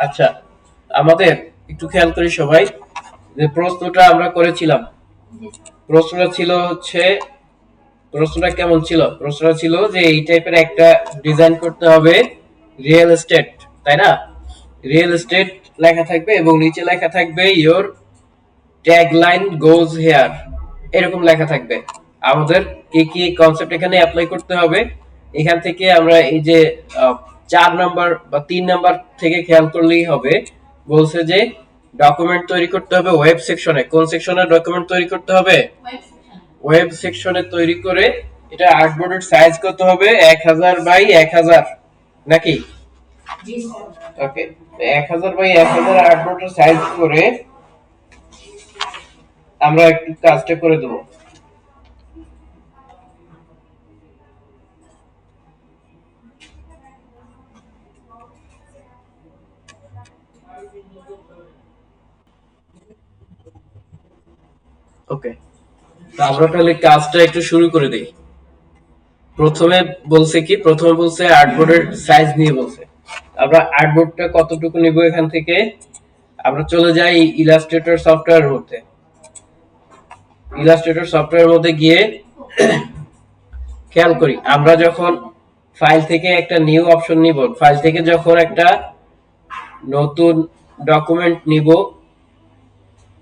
আচ্ছা, আমাদের একটু খেয়াল করি সবাই, যে প্রশ্নটা আমরা করেছিলাম, প্রশ্নটা ছিল হচ্ছে, প্রশ্নটা কেমন ছিল? প্রশ্নটা ছিল যে এই টাইপের একটা ডিজাইন করতে হবে, রিয়েল এস্টেট, তাই না? রিয়েল এস্টেট লেখা থাকবে এবং নিচে লেখা থাকবে ইওর ট্যাগলাইন গোজ হেয়ার, এরকম লেখা থাকবে। আমাদের কি কি কনসেপ্ট এখানে অ্যাপ্লাই করতে হবে, এখান থেকে আমরা এই যে 4 নাম্বার বা 3 নাম্বার থেকে খেয়াল করলেই হবে। বলছে যে ডকুমেন্ট তৈরি করতে হবে ওয়েব সেকশনে। কোন সেকশনে ডকুমেন্ট তৈরি করতে হবে? ওয়েব সেকশনে তৈরি করে এটা আর্টবোর্ডের সাইজ কত হবে? 1000 বাই 1000 নাকি? ওকে, 1000 বাই 1000 আর্টবোর্ডের সাইজ করে আমরা একটু কাজটা করে দেব। ওকে, তো আমরা তাহলে কাজটা একটু শুরু করে দেই। প্রথমে বলছে কি, প্রথমে বলছে আর্টবোর্ডের সাইজ নিয়ে বলছে। আমরা আর্টবোর্ডটা কতটুকু নিব এখান থেকে, আমরা চলে যাই ইলাস্ট্রেটর সফটওয়্যারের মধ্যে। ইলাস্ট্রেটর সফটওয়্যারের মধ্যে গিয়ে খেয়াল করি, আমরা যখন ফাইল থেকে একটা নিউ অপশন নিব, ফাইল থেকে যখন একটা নতুন ডকুমেন্ট নিব,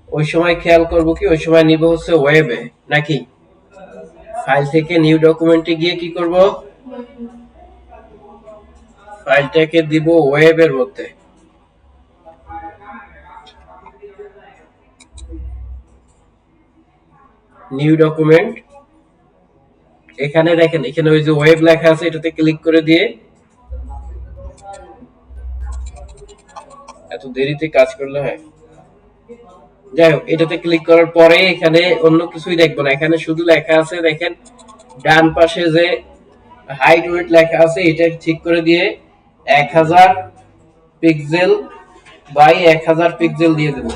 ওই সময় খেয়াল করব কি, ওই সময় নিব হচ্ছে ওয়েবে, নাকি? ফাইল থেকে নিউ ডকুমেন্টে গিয়ে কি করব, ফাইলটাকে দিব ওয়েবের মধ্যে। নিউ ডকুমেন্ট, এখানে দেখেন, এখানে ওই যে ওয়েব লেখা আছে, এটাতে ক্লিক করে দিয়ে, এত দেরিতে কাজ করলে হয়। যাই হোক, এটাতে ক্লিক করার পরে এখানে অন্য কিছুই দেখবো না, এখানে শুধু লেখা আছে দেখেন, ডান পাশে যে হাইট ওয়েট লেখা আছে, এটা ঠিক করে দিয়ে 1000 পিক্সেল বাই 1000 পিক্সেল দিয়ে দেবো।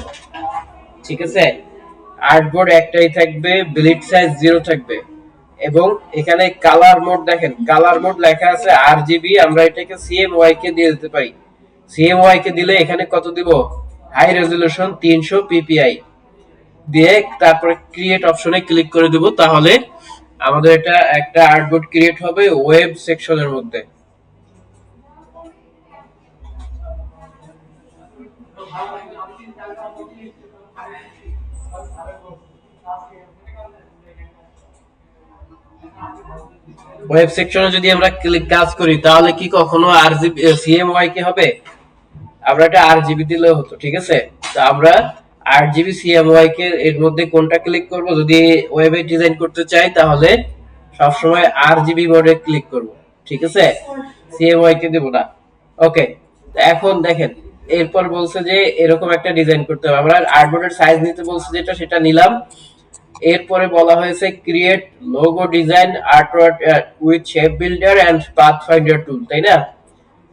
ঠিক আছে, আর্টবোর্ড একটাই থাকবে, ব্লিড সাইজ 0 থাকবে, এবং এখানে কালার মোড দেখেন, কালার মোড লেখা আছে আরজিবি, আমরা এটাকে সিএমওয়াই কে দিয়ে দিতে পারি। সিএমওয়াই কে দিলে এখানে কত দিব, হাই রেজলিউশন 300 পিপিআই দিয়ে তারপরে ক্রিয়েট অপশনে ক্লিক করে দেব, তাহলে আমাদের এটা একটা আর্টবোর্ড ক্রিয়েট হবে ওয়েব সেকশনের মধ্যে। ওয়েব সেকশনে যদি আমরা ক্লিক কাজ করি, তাহলে কি কখনো আরজিবি সিএমওয়াই কে হবে? আমরা এটা আরজিবি দিলেও হতো, ঠিক আছে। তো আমরা আরজিবি সিএমওয়াই কে এর মধ্যে কোনটা ক্লিক করব, যদি ওয়েবে ডিজাইন করতে চাই তাহলে সবসময় আরজিবি মোডে ক্লিক করব, ঠিক আছে, সিএমওয়াই কে দেব না। ওকে, এখন দেখেন, এরপর বলছে যে এরকম একটা ডিজাইন করতে হবে, আমরা আর্টবোর্ডের সাইজ নিতে বলছে যেটা, সেটা নিলাম। এরপরে বলা হয়েছে create logo design artwork with shape builder and path finder tool, তাই না?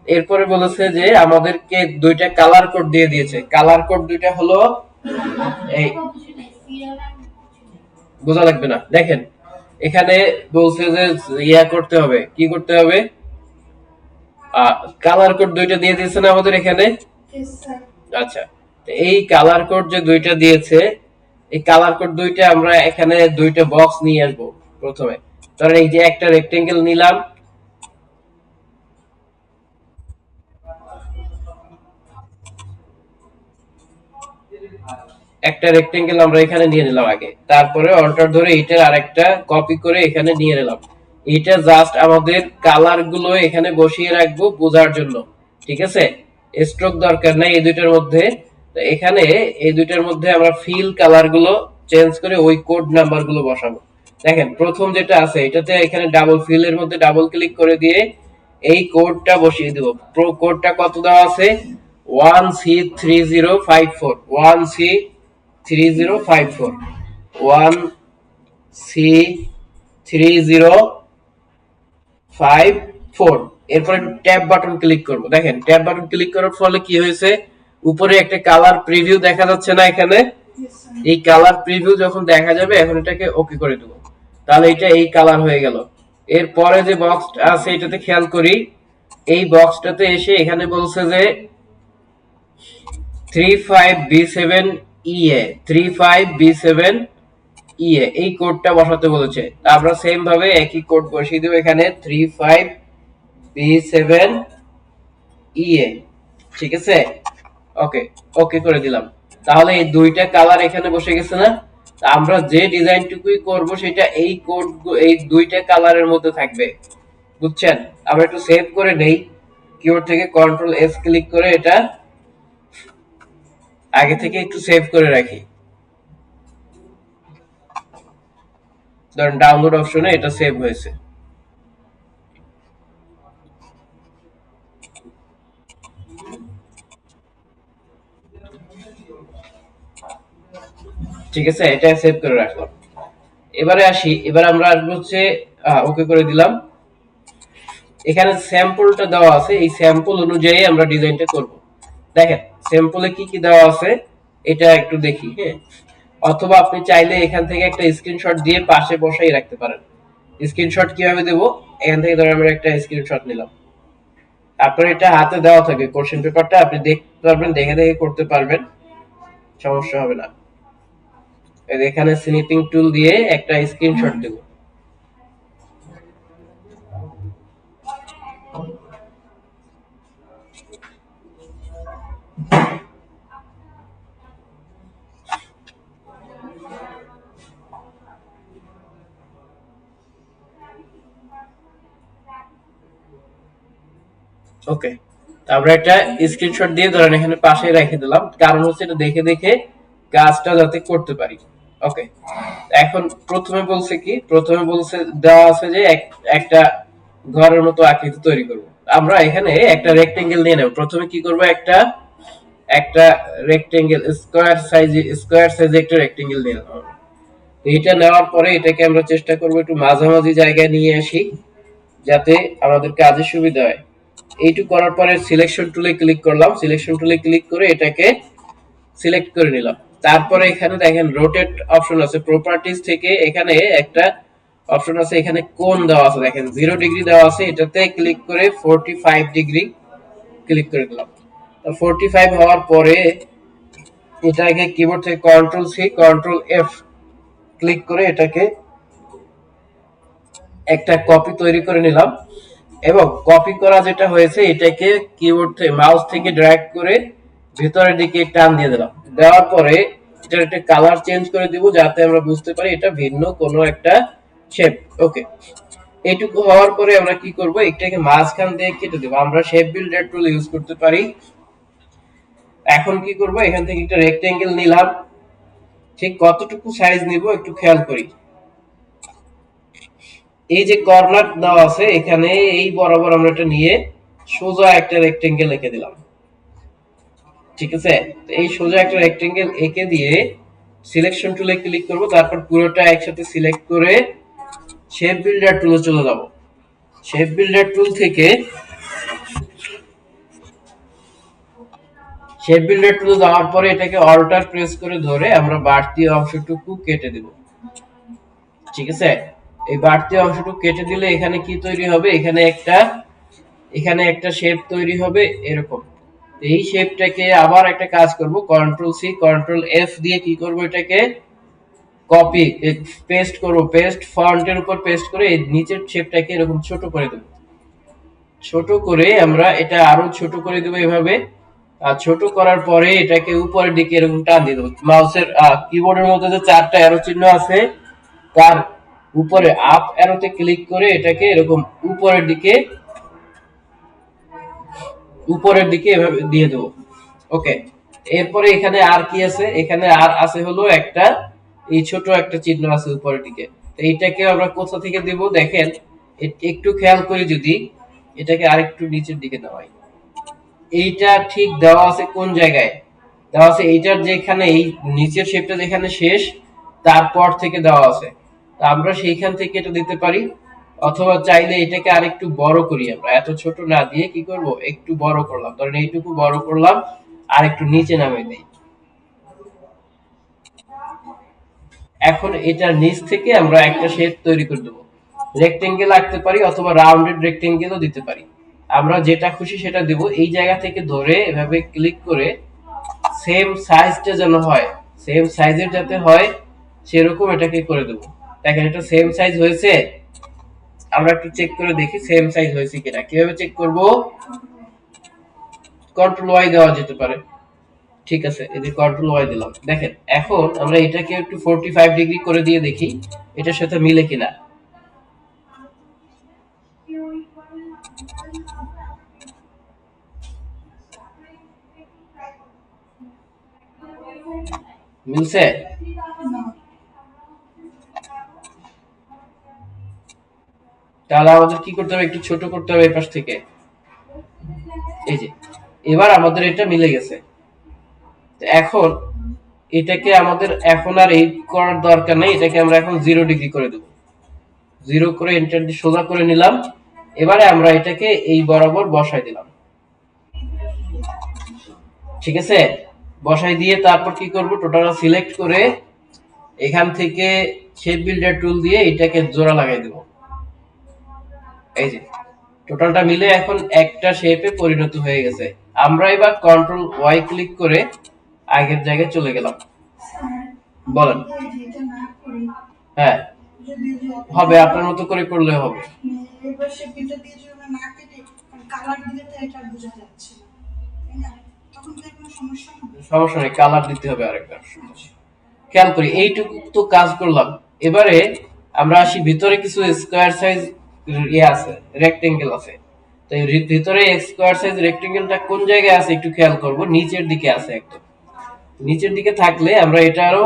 এরপরে বলেছে যে আমাদেরকে দুইটা কালার কোড দিয়ে দিয়েছে, কালার কোড দুইটা হলো এই, বোঝা লাগবে না, দেখেন এখানে বলছে যে ইয়া করতে হবে, কি করতে হবে, কালার কোড দুইটা দিয়ে দিয়েছে না আমাদের এখানে। আচ্ছা, এই কালার কোড যে দুইটা দিয়েছে, এই কালার কোড দুইটা আমরা এখানে দুইটা বক্স নিয়ে আসবো প্রথমে। ধরেন এই যে একটা রেক্টেঙ্গেল নিলাম, একটা রেক্টেঙ্গেল আমরা এখানে নিয়ে নিলাম আগে, তারপরে অল্টার ধরে এটার আরেকটা কপি করে এখানে নিয়ে নিলাম। এটা জাস্ট আমাদের কালার গুলো এখানে বসিয়ে রাখবো বোঝার জন্য, ঠিক আছে, স্ট্রোক দরকার নাই এই দুইটার মধ্যে। তো এখানে এই দুইটার মধ্যে আমরা ফিল কালার গুলো চেঞ্জ করে ওই কোড নাম্বার গুলো বসাবো। দেখেন প্রথম যেটা আছে এটাতে এখানে ডাবল ফিল এর মধ্যে ডাবল ক্লিক করে দিয়ে এই কোডটা বসিয়ে দেব। প্রো কোডটা কত দেওয়া আছে, 1C3054, 1C3054, 1C3054। এরপরে ট্যাব বাটন ক্লিক করব, দেখেন ট্যাব বাটন ক্লিক করার ফলে কি হয়েছে, উপরে একটা কালার প্রিভিউ দেখা যাচ্ছে না এখানে, এই কালার প্রিভিউ যখন দেখা যাবে, এখন এটাকে ওকে করে দেবো। তাহলে এটা এই কালার হয়ে গেল। এরপরে যে বক্সটা আছে এটাতে খেয়াল করি, এই বক্সটাতে এসে এখানে বলছে যে 35B7 EA 35B7 EA এই কোডটা বসাতে বলেছে। আমরা সেম ভাবে একই কোড বসিয়ে দেব এখানে 35B7 EA। ঠিক আছে, ওকে, ওকে করে দিলাম। তাহলে এই দুইটা কালার এখানে বসে গেছে না? আমরা যে ডিজাইনটুকুই করব সেটা এই কোড, এই দুইটা কালারের মধ্যে থাকবে, বুঝছেন? আমরা একটু সেভ করে নেই, কিবোর্ড থেকে কন্ট্রোল এস ক্লিক করে এটা আগে থেকে একটু সেভ করে রাখি। ধরুন ডাউনলোড অপশনে এটা সেভ হয়েছে। ঠিক আছে, এটা সেভ করে রাখলাম। এবারে আসি, এবার আমরা আসবো হচ্ছে ওকে করে দিলাম। এখানে স্যাম্পলটা দেওয়া আছে, এই স্যাম্পল অনুযায়ী আমরা ডিজাইনটা করব। দেখেন স্যাম্পলে কি কি দেওয়া আছে এটা একটু দেখি, হ্যাঁ। অথবা আপনি চাইলে এখান থেকে একটা স্ক্রিনশট দিয়ে পাশে বসাই রাখতে পারেন। স্ক্রিনশট কিভাবে দেব? এখান থেকে ধরে আমরা একটা স্ক্রিনশট নিলাম। আপনার এটা হাতে দেওয়া থাকে কোশ্চেন পেপারটা, আপনি দেখতে পারবেন, দেখে দেখে করতে পারবেন, সমস্যা হবে না। এখানে স্নিপিং টুল দিয়ে একটা স্ক্রিনশট দেব। ওকে, আমরা একটা স্ক্রিনশট দিয়ে ধরেন এখানে পাশে রেখে দিলাম, কারণ হচ্ছে এটা দেখে দেখে কাজটা যাতে করতে পারি। ওকে, এখন প্রথমে বলছে কি, প্রথমে বলছে দেওয়া আছে যে একটা ঘরের মতো আকৃতি তৈরি করব। আমরা এখানে একটা রেক্টেঙ্গেল নিয়ে নেব। প্রথমে কি করব, একটা একটা রেক্টেঙ্গেল স্কয়ার সাইজে একটা রেক্টেঙ্গেল নিয়ে নেব। এটা নেওয়ার পরে এটাকে আমরা চেষ্টা করব একটু মাঝামাঝি জায়গায় নিয়ে আসি, যাতে আমাদের কাজে সুবিধা হয়। এইটুকু করার পরে সিলেকশন টুলে ক্লিক করলাম, সিলেকশন টুলে ক্লিক করে এটাকে সিলেক্ট করে নিলাম। তারপরে এখানে দেখেন রোটেট অপশন আছে, প্রপার্টিজ থেকে এখানে একটা অপশন আছে, এখানে কোণ দেওয়া আছে, দেখেন 0 ডিগ্রি দেওয়া আছে, এটাতে ক্লিক করে 45 ডিগ্রি ক্লিক করে দিলাম। 45 হওয়ার পরে এটাকে কিবোর্ড থেকে control C control F click করে এটাকে একটা কপি তৈরি করে নিলাম। এবং কপি করা যেটা হয়েছে এটাকে কিবোর্ড থেকে মাউস থেকে ড্র্যাগ করে ভেতরের দিকে টান দিয়ে দিলাম। দেওয়ার পরে এটার একটা কালার চেঞ্জ করে দিব, যাতে আমরা বুঝতে পারি এটা ভিন্ন কোনো একটা শেপ। ওকে, এইটুকু হওয়ার পরে আমরা কি করব, এটাকে মাঝখান দিয়ে কেটে দেব। আমরা শেপ বিল্ডার টুল ইউজ করতে পারি। এখন কি করব, এখান থেকে একটা রেক্টেঙ্গেল নিলাম, ঠিক কতটুকু সাইজ নিব একটু খেয়াল করি। এই যে কর্নার দেওয়া আছে এখানে, এই বরাবর আমরা এটা নিয়ে সোজা একটা রেক্টেঙ্গেল এঁকে দিলাম। ঠিক আছে, এই সোজা একটা রেক্টেঙ্গেল এঁকে দিয়ে সিলেকশন টুলে ক্লিক করব, তারপর পুরোটা একসাথে সিলেক্ট করে শেপ বিল্ডার টুলে চলে যাব। শেপ বিল্ডার টুল থেকে শেপ বিল্ডার টুলে যাওয়ার পরে এটাকে অল্টার প্রেস করে ধরে আমরা বাড়তি অংশটুকু কেটে দেব। ঠিক আছে, এই বাড়তি অংশটুকু কেটে দিলে এখানে কি তৈরি হবে, এখানে একটা শেপ তৈরি হবে এরকম। এই শেপটাকে আবার একটা কাজ করব, কন্ট্রোল সি কন্ট্রোল এফ দিয়ে কি করব, এটাকে কপি পেস্ট করব, পেস্ট ফন্টের উপর পেস্ট করে এই নিচের শেপটাকে এরকম ছোট করে দেব। ছোট করে আমরা এটা আরো ছোট করে দেব এভাবে। আর ছোট করার পরে এটাকে উপরের দিকে এরকম টান দিয়ে দেবো। মাউসের কিবোর্ডের মধ্যে যে 4টা অ্যারো চিহ্ন আছে তার উপরে আপ অ্যারোতে ক্লিক করে এটাকে এরকম উপরের দিকে এভাবে দিয়ে দেবো। ওকে, এরপরে এখানে আর কি আছে, এখানে আর আছে হলো একটা এই ছোট একটা চিহ্ন আছে উপরের দিকে। এইটাকে আমরা কোথা থেকে দেব, দেখেন একটু খেয়াল করে যদি এটাকে আরেকটু নিচের দিকে দেওয়াই, এইটা ঠিক দেওয়া আছে কোন জায়গায় দেওয়া আছে, এইটার যেখানে এই নিচের শেপটা যেখানে শেষ তারপর থেকে দেওয়া আছে। তা আমরা সেইখান থেকে এটা দিতে পারি, অথবা চাইলে এটাকে আরেকটু বড় করি। আমরা এত ছোট না দিয়ে কি করব, একটু বড় করলাম, ধরেন এইটুকু বড় করলাম আর একটু নিচে নামিয়ে দেই। এখন এটার নিচ থেকে আমরা একটা শেপ তৈরি করে দেবো। রেক্টেঙ্গেল আঁকতে পারি অথবা রাউন্ডেড রেক্টেঙ্গেলও দিতে পারি, আমরা যেটা খুশি সেটা দেব। এই জায়গা থেকে ধরে এভাবে ক্লিক করে সেম সাইজটা যেন হয়, সেম সাইজের যাতে হয় সেরকম এটাকে করে দেবো। দেখেন এটা সেম সাইজ হয়েছে, আমরা একটু চেক করে দেখি সেম সাইজ হয়েছে কিনা। কিভাবে চেক করব? কন্ট্রোল ওয়াই দেওয়া যেতে পারে। ঠিক আছে, এই যে কন্ট্রোল ওয়াই দিলাম। দেখেন এখন আমরা এটাকে একটু 45 ডিগ্রি করে দিয়ে দেখি এটার সাথে মিলে কিনা। মিলছে? তাহলে আমাদের কি করতে হবে, একটু ছোট করতে হবে এই পাশ থেকে। এই যে এবার আমাদের এটা মিলে গেছে। এখন এটাকে আমাদের এখন আর এই করার দরকার নেই, এটাকে আমরা এখন 0 ডিগ্রি করে দেব। 0 করে এন্টার দিয়ে সোজা করে নিলাম। এবারে আমরা এটাকে এই বরাবর বসাই দিলাম। ঠিক আছে, বসাই দিয়ে তারপর কি করব, টোটাল সিলেক্ট করে এখান থেকে শেপ বিল্ডার টুল দিয়ে এটাকে জোড়া লাগাই দেব। এই যে টোটালটা মিলে এখন একটা শেপে পরিণত হয়ে গেছে। আমরা এবার কন্ট্রোল ওয়াই ক্লিক করে আগের জায়গায় চলে গেলাম। বলেন। হ্যাঁ হবে, আপনার মতো করে করলে হবে। সমস্যা নেই, কালার দিতে হবে আরেকবার। খেয়াল করি এইটুকু তো কাজ করলাম। এবারে আমরা আসি ভিতরে, কিছু স্কোয়ার সাইজ ইয়ে আছে, রেক্টেঙ্গেল আছে। তো এই ভিতরে স্কোয়ার সাইজ রেক্টেঙ্গেলটা কোন জায়গায় আছে একটু খেয়াল করব। নিচের দিকে আছে একদম। নিচের দিকে থাকলে আমরা এটা আরো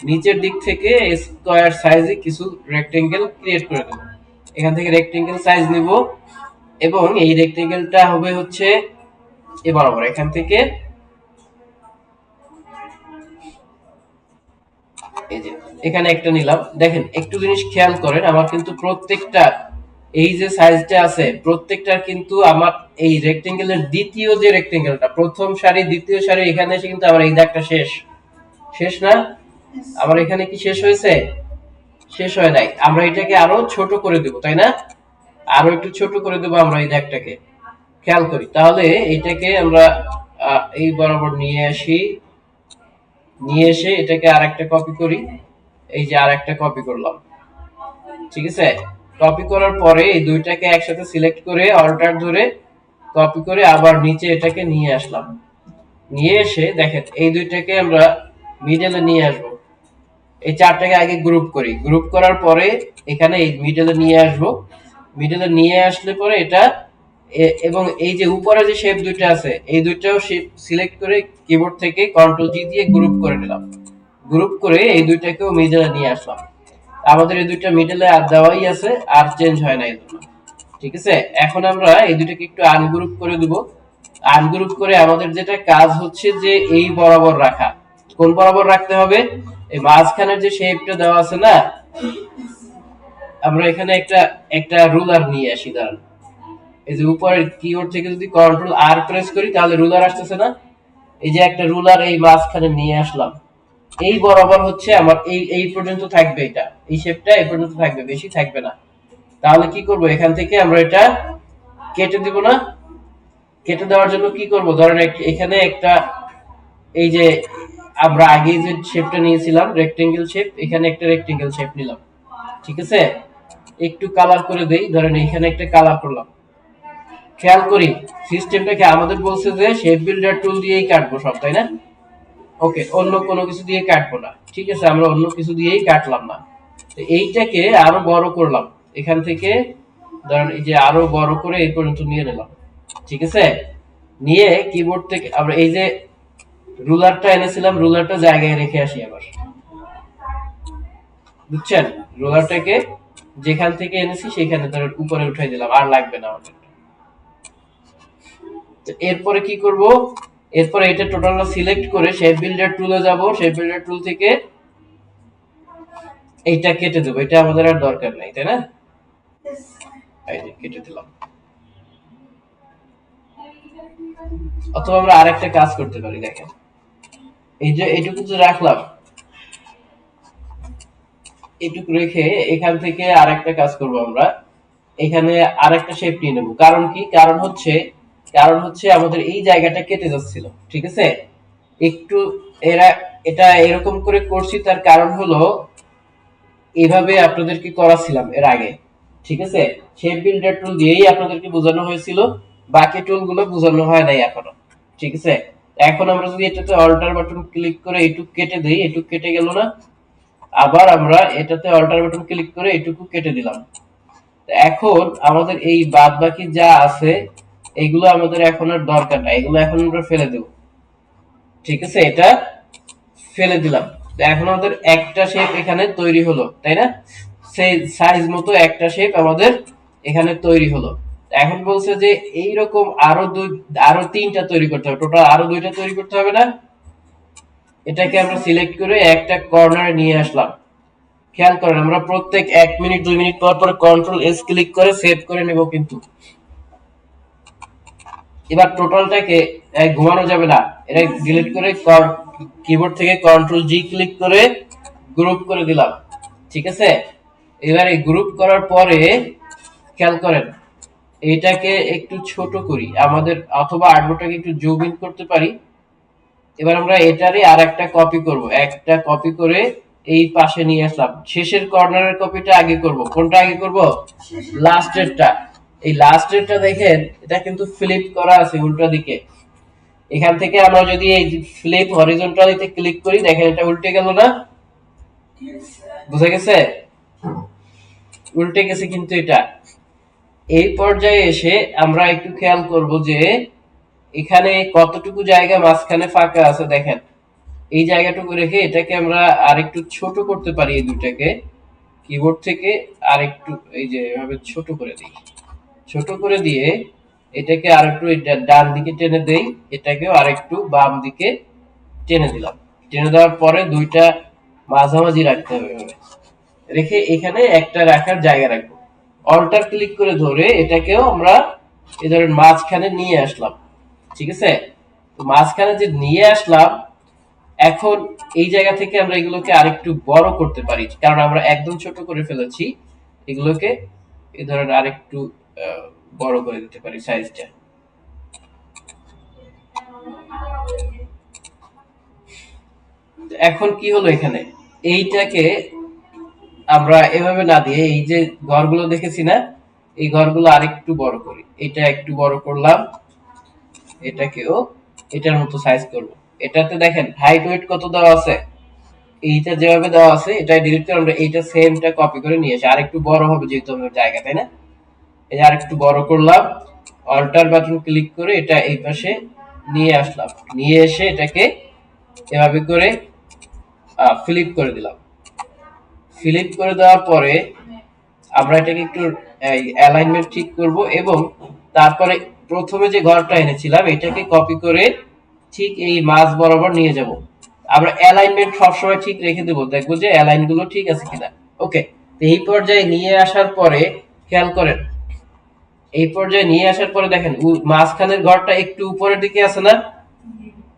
নিচের দিক থেকে স্কোয়ার সাইজে কিছু রেক্টেঙ্গেল ক্রিয়েট করে দেব। এখান থেকে রেক্টেঙ্গেল সাইজ নিব এবং এই রেক্টেঙ্গেলটা হবে হচ্ছে এ বরাবর এখান থেকে এই যে এখানে একটা নিলাম। দেখেন একটু জিনিস খেয়াল করেন, আমার কিন্তু প্রত্যেকটা এই যে সাইজটা আছে প্রত্যেকটার কিন্তু আমার এই রেক্টেঙ্গেলের দ্বিতীয় যে রেক্টেঙ্গেলটা, প্রথম সারি দ্বিতীয় সারি, এখানে এসে কিন্তু আমার এই দাগটা শেষ। শেষ না? আমার এখানে কি শেষ হয়েছে? শেষ হয় নাই। আমরা এটাকে আরো ছোট করে দেব, তাই না? আরো একটু ছোট করে দেব আমরা এই দাগটাকে। খেয়াল করি তাহলে এটাকে আমরা এই বরাবর নিয়ে আসি, নিয়ে এসে এটাকে আরেকটা কপি করি। এই যে আরেকটা কপি করলাম। ঠিক আছে, কপি করার পরে এই দুইটাকে একসাথে সিলেক্ট করে অল্টার ধরে কপি করে আবার নিচে এটাকে নিয়ে আসলাম। নিয়ে এসে দেখেন এই দুইটাকে আমরা মিডলে নিয়ে আসব। এই চারটাকে আগে গ্রুপ করি, গ্রুপ করার পরে এখানে এই মিডলে নিয়ে আসব। মিডলে নিয়ে আসলে পরে এটা এবং এই যে উপরে যে শেপ দুইটা আছে এই দুইটাও শেপ সিলেক্ট করে কিবোর্ড থেকে কন্ট্রোল জি দিয়ে গ্রুপ করে নিলাম। গ্রুপ করে এই দুইটাকেও মিডলে নিয়ে আসলাম। আমাদের এই দুইটা মিডলে আর দেওয়াই আছে, আর চেঞ্জ হয় না এই দুটো। ঠিক আছে, এখন আমরা এই দুইটাকে একটু আনগ্রুপ করে দেব। আনগ্রুপ করে আমাদের যেটা কাজ হচ্ছে যে এই বরাবর রাখা। কোন বরাবর রাখতে হবে? এই মাঝখানের যে শেপটা দেওয়া আছে না, আমরা এখানে একটা একটা রুলার নিয়ে আসি। দাঁড়ান, এই যে উপরের কিবোর্ড থেকে যদি কন্ট্রোল আর প্রেস করি তাহলে রুলার আসতেছে না? এই যে একটা রুলার এই মাঝখানে নিয়ে আসলাম। এই বরাবর হচ্ছে আমার এই এই পর্যন্ত থাকবে, এটা এই শেপটা এই পর্যন্ত থাকবে, বেশি থাকবে না। তাহলে কি করব, এখান থেকে আমরা এটা কেটে দিব না? কেটে দেওয়ার জন্য কি করব, ধরেন এখানে একটা এই যে আমরা আগে যে শেপটা নিয়েছিলাম রেক্টেঙ্গেল শেপ, এখানে একটা রেক্টেঙ্গেল শেপ নিলাম। ঠিক আছে, একটু কালার করে দেই, ধরেন এখানে একটা কালার করলাম। খেয়াল করি সিস্টেমটাকে আমাদের বলছে যে শেপ বিল্ডার টুল দিয়েই কাটবো সব, তাই না? ওকে, অন্য কোনো কিছু দিয়ে কাটবো না। ঠিক আছে, আমরা অন্য কিছু দিয়েই কাটলাম না। এইটাকে আরো বড় করলাম, এখান থেকে ধরেন এই যে আরো বড় করে এই পর্যন্ত নিয়ে নিলাম। ঠিক আছে, নিয়ে কিবোর্ড থেকে আমরা এই যে রুলারটা এনেছিলাম রুলারটা জায়গায় রেখে আসি আবার। বুঝছেন? রুলারটাকে যেখান থেকে এনেছি সেখানে ধরেন উপরে উঠাই দিলাম, আর লাগবে না আমাদের। এরপরে কি করব, এরপরে এটা টোটালটা সিলেক্ট করে শেপ বিল্ডার টুলে যাব। শেপ বিল্ডার টুল থেকে এইটা কেটে দেবো, এটা আমাদের আর দরকার নাই, তাই না? এই যে কেটে দিলাম। অথবা আমরা আরেকটা কাজ করতে পারি, দেখেন এই যে এইটুকু যে রাখলাম, এটুকু রেখে এখান থেকে আরেকটা কাজ করব আমরা, এখানে আরেকটা শেপ নিয়ে নেব। কারণ কি? কারণ হচ্ছে আমাদের এই জায়গাটা কেটে যাচ্ছিল, ঠিক আছে? একটু এরা এটা এরকম করে করছি, তার কারণ হলো এভাবে আপনাদেরকে করাছিলাম এর আগে, ঠিক আছে? শেপ বিল্ডার টুল দিয়েই আপনাদেরকে বোঝানো হয়েছিল, বাকি টুল গুলো বোঝানো হয় নাই এখনো, ঠিক আছে? এখন আমরা যদি এটাতে অল্টার বাটন ক্লিক করে এটুকু কেটে দেই, এটুকু কেটে গেল না? আবার আমরা এটাতে অল্টার বাটন ক্লিক করে এটুকু কেটে দিলাম। এখন আমাদের এই বাদ বাকি যা আছে এগুলো আমাদের এখন আর দরকার নাই, এগুলো এখন আমরা ফেলে দেব, ঠিক আছে? এটা ফেলে দিলাম। তো এখন আমাদের একটা শেপ এখানে তৈরি হলো, তাই না? সেই সাইজ মতো একটা শেপ আমাদের এখানে তৈরি হলো। এখন বলছে যে এইরকম আরো তিনটা তৈরি করতে হবে, টোটাল আরো দুইটা তৈরি করতে হবে না? এটাকে আমরা সিলেক্ট করে একটা কর্নারে নিয়ে আসলাম। খেয়াল করেন, আমরা প্রত্যেক 1 মিনিট 2 মিনিট পর পর কন্ট্রোল এস ক্লিক করে সেভ করে নেব কিন্তু। এবার টোটালটাকে ঘুমানো যাবে না, এটা ডিলিট করে কিবোর্ড থেকে কন্ট্রোল জি ক্লিক করে গ্রুপ করে দিলাম, ঠিক আছে? এবার এই গ্রুপ করার পরে খেয়াল করেন, এইটাকে একটু ছোট করি আমাদের, অথবা আর্টবোর্ডটাকে একটু জুম ইন করতে পারি। এবার আমরা এটারই আর একটা কপি করব, একটা কপি করে এই পাশে নিয়ে আসলাম। শেষের কর্নারের কপিটা আগে করব। কোনটা আগে করব? লাস্টেরটা। এই লাস্টেরটা দেখেন, এটা কিন্তু ফ্লিপ করা আছে উল্টো দিকে। এখান থেকে আমরা যদি এই ফ্লিপ হরিজন্টালিতে ক্লিক করি, দেখেন এটা উল্টে গেল না? বুঝা গেছে? উল্টে গেছে কিন্তু এটা। এই পর্যায়ে এসে আমরা একটু খেয়াল করব যে এখানে কতটুকু জায়গা মাঝখানে ফাঁকা আছে দেখেন। এই জায়গাটুকু রেখে এটাকে আমরা আরেকটু ছোট করতে পারি, এই দুইটাকে কিবোর্ড থেকে আরেকটু এই যে এভাবে ছোট করে দিই। ছোট করে দিয়ে এটাকে আরেকটু ডান দিকে টেনে দেই, এটাকেও আরেকটু বাম দিকে টেনে দিলাম। টেনে দেওয়ার পরে দুইটা মাঝামাঝি রাখতে হবে, রেখে এখানে একটা রাখার জায়গা রাখবো। অল্টার ক্লিক করে ধরে এটাকেও আমরা এই ধরেন মাঝখানে নিয়ে আসলাম, ঠিক আছে? তো মাঝখানে যে নিয়ে আসলাম, এখন এই জায়গা থেকে আমরা এগুলোকে আরেকটু বড় করতে পারি, কারণ আমরা একদম ছোট করে ফেলেছি। এগুলোকে এই ধরেন আরেকটু বড় করে দিতে পারি সাইজটা। এখন কি হলো, এখানে এইটাকে আমরা এভাবে না দিয়ে এই যে ঘরগুলো দেখেছি না, এই ঘরগুলো আরেকটু বড় করি। এটা একটু বড় করলাম, এটাকেও এটার মতো সাইজ করব। এটাতে দেখেন হাইট ওয়েট কত দেওয়া আছে, এইটা যেভাবে দেওয়া আছে এটা ডিলিট করে আমরা এইটা সেমটা কপি করে নিয়ে আসি, আরেকটু বড় হবে যেহেতু আমাদের জায়গা, তাই না? এই যে আরেকটু বড় করলাম, অল্টার বাটন ক্লিক করে এটা এই পাশে নিয়ে আসলাম, নিয়ে এসে এটাকে এভাবে করে ফ্লিপ করে দিলাম। ফ্লিপ করে দেওয়ার পরে আমরা এটাকে একটু অ্যালাইনমেন্ট ঠিক করব, এবং তারপরে প্রথমে যে ঘরটা এনেছিলাম এটাকে কপি করে ঠিক এই মাঝ বরাবর নিয়ে যাব। আমরা অ্যালাইনমেন্ট সবসময় ঠিক রেখে দেবো, দেখবো যে অ্যালাইন গুলো ঠিক আছে কিনা। ওকে, তো এই পর্যায়ে নিয়ে আসার পরে খেয়াল করেন, এই পর্যায়ে নিয়ে আসার পরে দেখেন মাঝখানের ঘরটা একটু উপরের দিকে আছে না?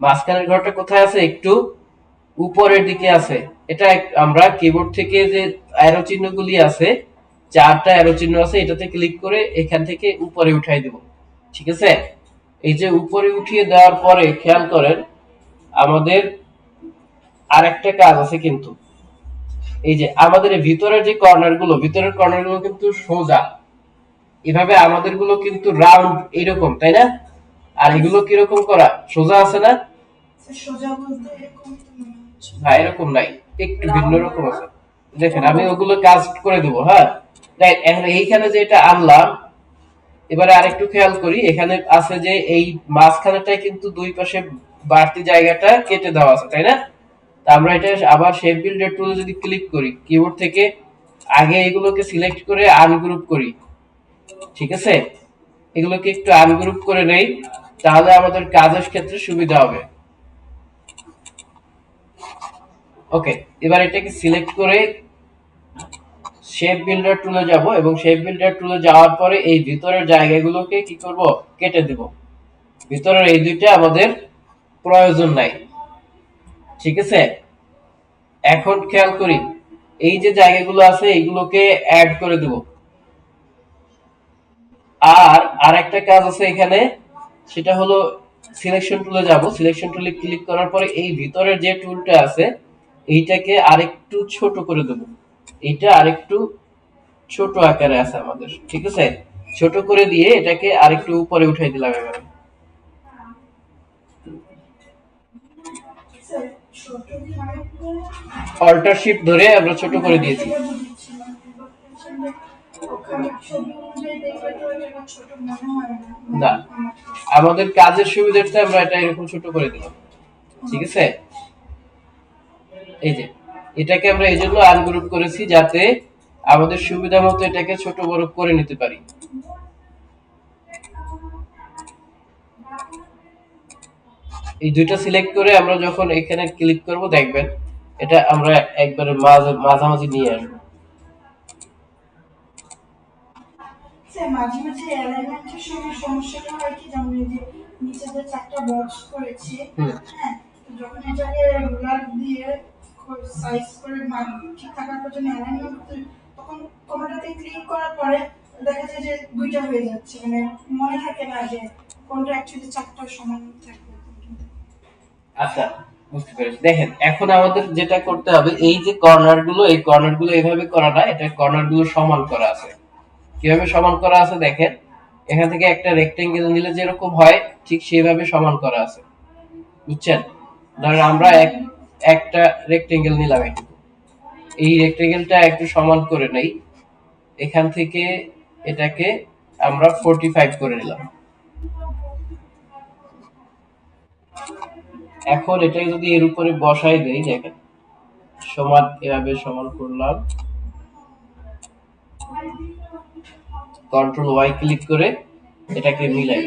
মাঝখানের ঘরটা কোথায় আছে? একটু উপরের দিকে আছে। এটা আমরা কিবোর্ড থেকে যে অ্যারো চিহ্নগুলি আছে, চারটা অ্যারো চিহ্ন আছে, এটাতে ক্লিক করে এখান থেকে উপরে উঠাই দেব, ঠিক আছে? এই যে উপরে উঠিয়ে দেওয়ার পরে খেয়াল করেন, আমাদের আরেকটা কাজ আছে কিন্তু। এই যে আমাদের ভিতরের যে ভিতরের কর্নার গুলো কিন্তু সোজা, এভাবে আমাদের গুলো কিন্তু রাউন্ড এরকম, তাই না? আর এগুলো কিরকম করা, সোজা আছে না? সোজা বলতে এরকম না, এরকম নাই, একটু ভিন্ন রকম আছে। দেখেন আমি ওগুলো কাজ করে দেবো, হ্যাঁ? এখন এইখানে যে এটা আনলাম, এবারে আরেকটু খেয়াল করি, এখানে আছে যে এই মাঝখানেটাই কিন্তু দুই পাশে বাড়তি জায়গাটা কেটে দেওয়া আছে, তাই না? তা আমরা এটা আবার শেপ বিল্ডার টুলে যদি ক্লিক করি, কিবোর্ড থেকে আগে এগুলোকে সিলেক্ট করে আনগ্রুপ করি, ঠিক আছে? এগুলোকে একটু আনগ্রুপ করে নেই, তাহলে আমাদের কাজের ক্ষেত্রে সুবিধা হবে। ওকে, এবার এটাকে সিলেক্ট করে শেপ বিল্ডার টুলে যাব, এবং শেপ বিল্ডার টুলে যাওয়ার পরে এই ভিতরের জায়গাগুলোকে কি করব, কেটে দেব। ভিতরের এই দুইটা আমাদের প্রয়োজন নাই, ঠিক আছে? এখন খেয়াল করি, এই যে জায়গাগুলো আছে এইগুলোকে অ্যাড করে দেব। আর আরেকটা কাজ আছে এখানে, সেটা হলো সিলেকশন টুলে যাব। সিলেকশন টুলে ক্লিক করার পরে এই ভিতরের যে টুলটা আছে এইটাকে আরেকটু ছোট করে দেব। এইটা আরেকটু ছোট আকারে আছে আমাদের, ঠিক আছে? ছোট করে দিয়ে এটাকে আরেকটু উপরে উঠাই দিলাম এভাবে। অল্টার শিফট ধরে আমরা ছোট করে দিয়েছি। না, আমাদের কাজের সুবিধার্থে আমরা এটা এরকম ছোট করে দিলাম, ঠিক আছে? এই যে এটাকে আমরা এই জন্য আনগ্রুপ করেছি যাতে আমাদের সুবিধা মতো এটাকে ছোট বড় করে নিতে পারি। এই দুইটা সিলেক্ট করে আমরা যখন এখানে ক্লিক করব দেখবেন এটা আমরা একবারে মাঝামাঝি নিয়ে আসবো। মাঝে মাঝে অ্যালাইনমেন্টের সময় সমস্যাটা হয় কি, যেমন এই যে নিচে যে চারটা বক্স করেছি, হ্যাঁ, যখন এটাকে রুলার দিয়ে সাইজ করে মান ঠিক থাকার জন্য অ্যালাইনমেন্ট করতে, তখন কোনোটাতে ক্লিক করার পরে দেখা যায় যে দুইটা হয়ে যাচ্ছে, মানে মনে থাকে না যে কোনটা অ্যাকচুয়ালি চারটা সমান থাকবে। আচ্ছা, বুঝতে পেরেছি। দেখেন এখন আমাদের যেটা করতে হবে, এই যে কর্নার গুলো, এই কর্নার গুলো এভাবে করা না, এটা কর্নার গুলো সমান করা আছে। কিভাবে সমান করা আছে দেখেন, এখান থেকে একটা রেক্টেঙ্গেল নিলে যেরকম হয় ঠিক সেইভাবে সমান করা আছে, বুঝছেন? ধরেন আমরা একটা রেক্টেঙ্গেল নিলাম, এই রেক্টেঙ্গেলটা একটু সমান করে নেই। এখান থেকে এটাকে আমরা 45 করে নিলাম। এখন এটা যদি এর উপরে বসাই দেই, দেখেন সমান, এভাবে সমান করলাম, কন্ট্রোল ওয়াই ক্লিক করে এটাকে মিলাই,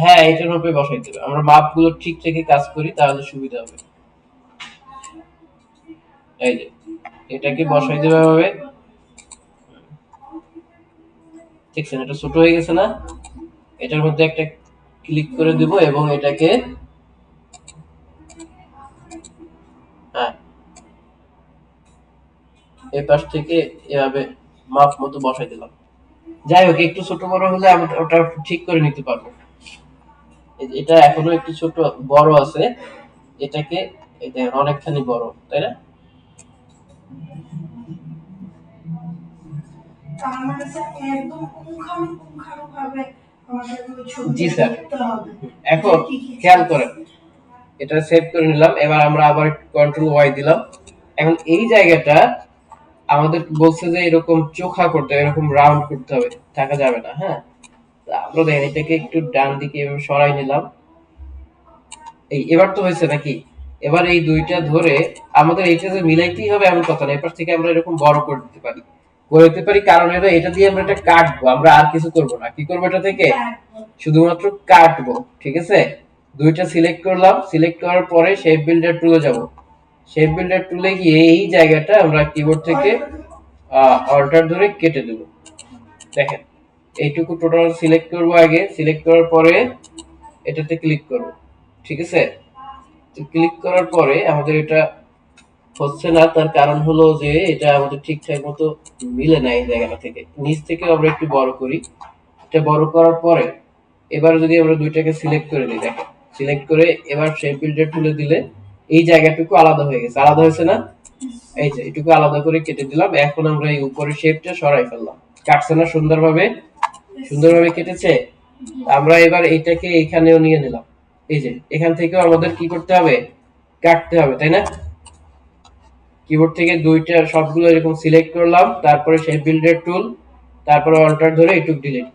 হ্যাঁ এটার উপরে বসাই দেবে। আমরা মাপগুলো ঠিক রেখে কাজ করি তাহলে সুবিধা হবে। এই যে এটাকে বসাই দেবে হবে, দেখছেন এটা ছোট হয়ে গেছে না? এটার মধ্যে একটা ক্লিক করে দিব এবং এটাকে হ্যাঁ এই পাশ থেকে এভাবে মাপ মতো বসাই দিলাম। যাই হোক, একটু ছোট বড় হলে আমরা ওটা ঠিক করে নিতে পারবো। এটা এখনো একটু ছোট বড় আছে, এটাকে এই দেখেন অনেকখানি বড়, তাই না? জি স্যার। এখন খেয়াল করেন, এটা সেভ করে নিলাম। এবার আমরা আবার কন্ট্রোল ওয়াই দিলাম। এখন এই জায়গাটা আমাদের বলছে যে এরকম চোখা করতে হবে, এরকম রাউন্ড করতে হবে, থাকা যাবে না। হ্যাঁ, আমরা দেখেন এটাকে একটু ডান দিকে এভাবে সরাই নিলাম। এই এবার তো হয়েছে নাকি? এবার এই দুইটা ধরে আমাদের এইটা যে মিলাইতেই হবে এমন কথা না, এপাশ থেকে আমরা এরকম বড় করে দিতে পারি, করে দিতে পারি। কারণ হলো এটা দিয়ে আমরা এটা কাটবো, আমরা আর কিছু করব না। কি করবো এটা থেকে? শুধুমাত্র কাটবো, ঠিক আছে? দুইটা সিলেক্ট করলাম, সিলেক্ট করার পরে শেপ বিল্ডার টুলে যাব। শেপ বিল্ডার টুলে গিয়ে এই জায়গাটা আমরা কিবোর্ড থেকে অল্টার ধরে কেটে দেব। দেখেন এইটুকু টোটাল সিলেক্ট করব আগে, সিলেক্ট করার পরে এটাতে ক্লিক করব, ঠিক আছে? ক্লিক করার পরে আমাদের এটা হচ্ছে না, তার কারণ হলো যে এটা আমাদের ঠিকঠাক মতো মিলে না। এই জায়গাটা থেকে নিচ থেকে আমরা একটু বড় করি। এটা বড় করার পরে এবার যদি আমরা দুইটাকে সিলেক্ট করে দিই, দেখেন সিলেক্ট করে এবার শেপ বিল্ডার তুলে দিলে এই জায়গাটুকু আলাদা হয়ে গেছে। আলাদা হয়েছে না? এই যে এটুকু আলাদা করে কেটে দিলাম। এখন আমরা এই উপরের শেপটা সরাই ফেললাম। কাটছে না সুন্দরভাবে? সুন্দরভাবে কেটেছে। আমরা এবার এইটাকে এখানেও নিয়ে নিলাম। এই যে এখান থেকেও আমাদের কি করতে হবে? কাটতে হবে, তাই না? কিবোর্ড থেকে দুইটা সবগুলো এরকম সিলেক্ট করলাম, তারপরে শেপ বিল্ডার টুল, তারপরে অল্টার ধরে এটুক ডিলিট।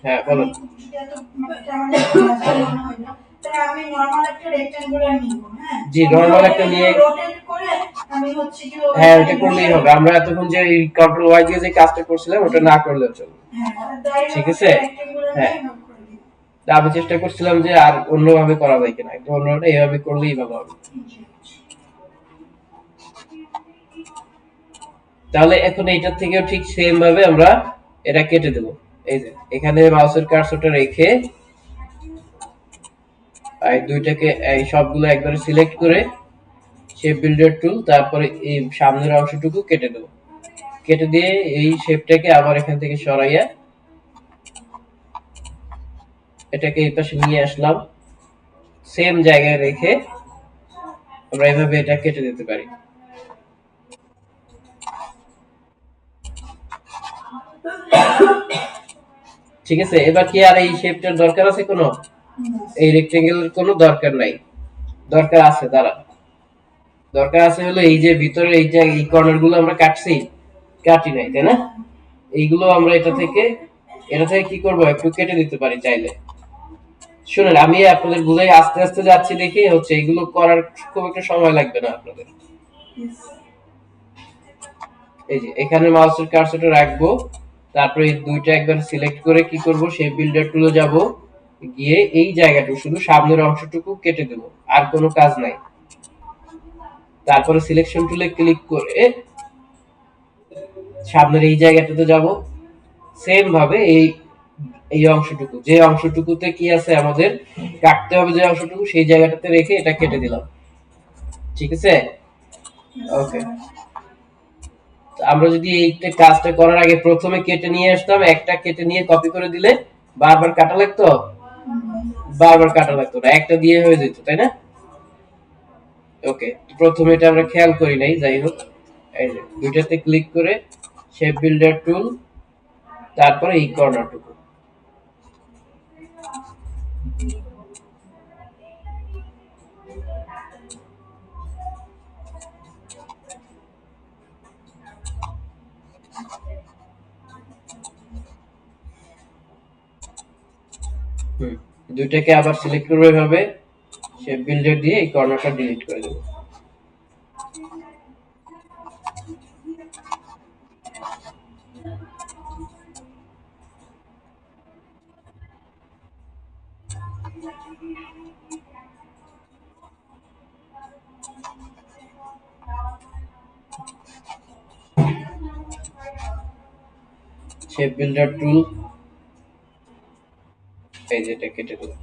হ্যাঁ বলো। জি নরমাল একটা নিয়ে, হ্যাঁ ওটা করলেই হবে। আমরা এতক্ষণ যে কন্ট্রোল ওয়াই দিয়ে যে কাজটা করছিলাম ওটা না করলেও চলবে, ঠিক আছে? হ্যাঁ, আমি চেষ্টা করছিলাম যে আর অন্যভাবে করা যায় কিনা, একটু অন্যভাবে এইভাবে করলেই ভালো হবে। তাহলে এখন এইটার থেকেও ঠিক সেম ভাবে আমরা এটা কেটে দেব। এই যে এখানে মাউসের কার্সরটা রেখে এই দুইটাকে এই সবগুলো একবারে সিলেক্ট করে শেপ বিল্ডার টুল, তারপরে এই সামনের অংশটুকু কেটে দেবো। কেটে দিয়ে এই শেপটাকে আবার এখান থেকে সরাইয়া এটাকে এই পাশে নিয়ে আসলাম, সেম জায়গায় রেখে আমরা এভাবে এটা কেটে দিতে পারি। ঠিক আছে, এবার কি আর এই শেপটার দরকার আছে কোনো? এই রেক্টেঙ্গেলের কোনো দরকার নাই। দরকার আছে, দাঁড়া। দরকার আছে হলো এই যে ভিতরে এই যে এই কর্নার গুলো আমরা কাটছি, কাটি নাই তাই না? এইগুলো আমরা এটা থেকে কি করব, একটু কেটে দিতে পারি চাইলে। শুনেন, আমি আপনাদের বুঝাই আস্তে আস্তে যাচ্ছি দেখে হচ্ছে, এগুলো করার খুব একটা সময় লাগবে না আপনাদের। এই যে এখানে মাউসের কার্সরটা রাখবো, তারপরে এই দুইটা একবার সিলেক্ট করে কি করব, সেই বিল্ডার টুলে যাব, গিয়ে এই জায়গাটুকু শুধু সামনের অংশটুকু কেটে দেব, আর কোনো কাজ নাই। তারপরে সিলেকশন টুলে ক্লিক করে সামনের এই জায়গাটাতে যাব, সেম ভাবে এই এই অংশটুকু, যে অংশটুকুতে কি আছে আমাদের কাটতে হবে, যে অংশটুকু সেই জায়গাটাতে রেখে এটা কেটে দিলাম। ঠিক আছে, ওকে। আমরা যদি এই কাজটা করার আগে প্রথমে কেটে নিয়ে আসতাম, একটা কেটে নিয়ে কপি করে দিলে বারবার কাটা লাগতো, বারবার কাটা লাগতো না, একটা দিয়ে হয়ে যেত, তাই না? ওকে, প্রথমে এটা আমরা খেয়াল করি নাই, যাই হোক। এই যে দুইটাতে ক্লিক করে শেপ বিল্ডার টুল, তারপরে এই কর্নারটুকু। দুইটাকে আবার সিলেক্ট করবো এভাবে, শেপ বিল্ডার দিয়ে এই কর্নারটা ডিলিট করে দেবো। শেপ বিল্ডার টুল, এই যেটা কেটে দেবো।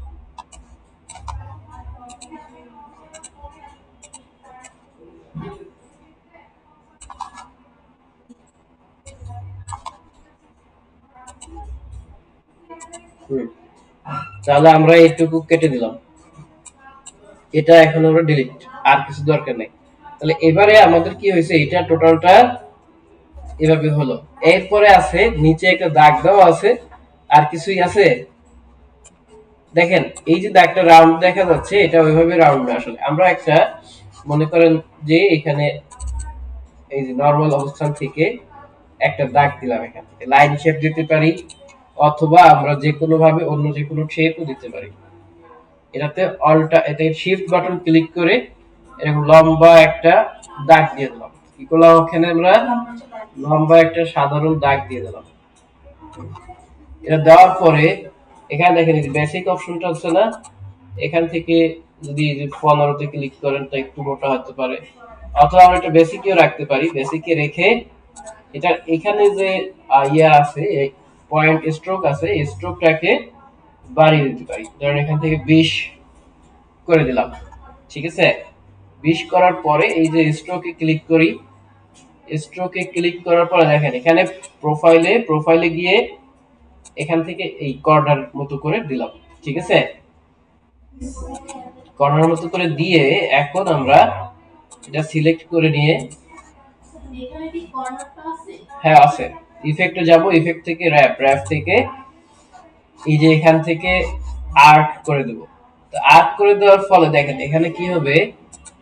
তাহলে আমরা এইটুকু কেটে দিলাম, এটা এখন আমরা ডিলিট, আর কিছু দরকার নেই। তাহলে এবারে আমাদের কি হয়েছে, এটা টোটালটা এভাবে হলো। এরপরে আছে নিচে একটা দাগ দেওয়া আছে, আর কিছুই আছে দেখেন, এই যে দাগটা রাউন্ড দেখা যাচ্ছে, এটা ওইভাবে রাউন্ড না, আসলে আমরা একটা মনে করেন যে এখানে এই যে নরমাল অবস্থান থেকে একটা দাগ দিলাম, এখান থেকে লাইন শেপ দিতে পারি, অথবা আমরা যে কোনো ভাবে অন্য যে কোনো শেপও দিতে পারি। এটাতে এতে শিফট বাটন ক্লিক করে এরকম লম্বা একটা দাগ দিয়ে দিলাম। কি করলাম, ওখানে আমরা লম্বা একটা সাধারণ দাগ দিয়ে দিলাম। এটা দেওয়ার পরে এখানে দেখেন বেসিক অপশনটা আছে না, এখান থেকে যদি 15তে ক্লিক করেন তা একটু মোটা হতে পারে, অথবা আমরা এটা বেসিকেও রাখতে পারি। বেসিকে রেখে এটা এখানে যে ইয়া আছে, পয়েন্ট স্ট্রোক আছে, এই স্ট্রোকটাকে বাড়িয়ে দিতে পারি। ধরেন এখান থেকে 20 করে দিলাম। ঠিক আছে, 20 করার পরে এই যে স্ট্রোকে ক্লিক করি, স্ট্রোকে ক্লিক করার পরে দেখেন এখানে প্রোফাইলে গিয়ে এখান থেকে এই কর্নার মতো করে দিলাম। ঠিক আছে, কর্নার মতো করে দিয়ে এখন আমরা এটা সিলেক্ট করে নিয়ে, হ্যাঁ আছে, ইফেক্টে যাব, ইফেক্ট থেকে র্যাপ থেকে এই যে এখান থেকে আর্ট করে দেব। তো আর্ট করে দেওয়ার ফলে দেখেন এখানে কি হবে,